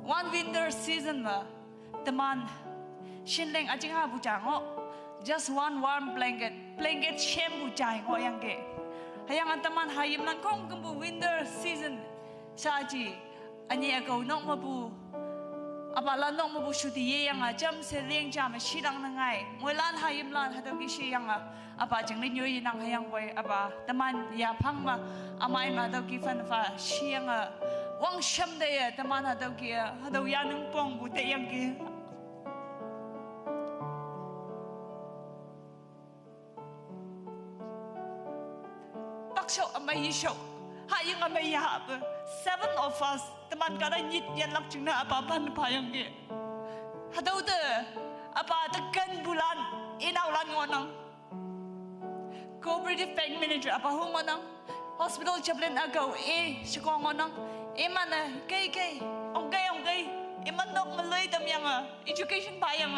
one winter season ma teman shinleng ajinga bujango just one warm blanket shem bujai ngo yang ke hayang teman hayim nan kong kumbu winter season saji ani agau nok mabu abala nok mabu shuti ye yang jam seleng jam sidang nangai moilan hayim lan hadawi shi yang apa jeng ni nyoi nang hayang boy apa teman ya phang ma amai ma dau ki fan fa shi yang wang sham de ya teman hadaw ki hadaw ya nang pong bu te yang ki tak show amai show hayang amai ya 7 of us teman kada nyit yan lak chingna apa pan pa yang ki hadaw de apa tekan bulan inaw lan ngonang cooperative bank manager apa hu ngonang hospital chaplain agaw shikong ngonang mana kay ong gay man nok malay dam yang education pa yang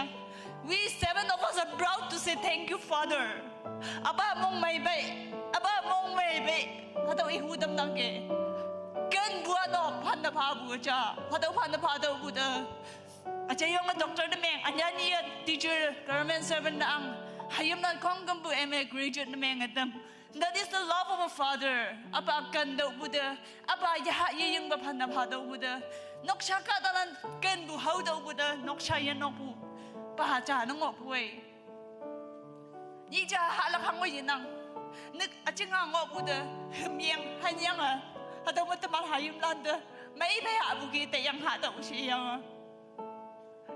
we 7 of us are proud to say thank you father aba mong may bay hadaw ihudam nang ke kan buano panda pa bu cha hadaw panda pa daw bu da acha yung doctor na meng anya ni teacher government servant na ang hayam nan kong gambu MA graduate na meng atam. That is the love of a father. Apa kan daw buda, apa yaha yung bapanda pa daw buda. Noksha ka dalan kan bu how daw buda, noksha yan nopu pahacha nang opuay. Ni ja halak hango yinang. Nek achinga ngo buda, hemyang hanyang hadaw mo tamar hayam landa. May baya bugi te yang hadaw siya.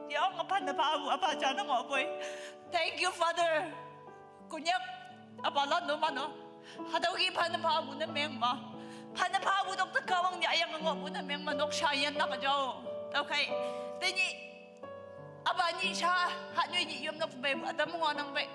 Yang apa na pa apa ja nang opuay. Thank you father. Kunyak apa no mano. Hadaw ki pan pa bu na meng ma pan pa bu dok ta kawang ni ayang ngo bu na meng manok shayan na ka jaw okay teni aba ni sha ha nyi yum na pu be adam ngo nang be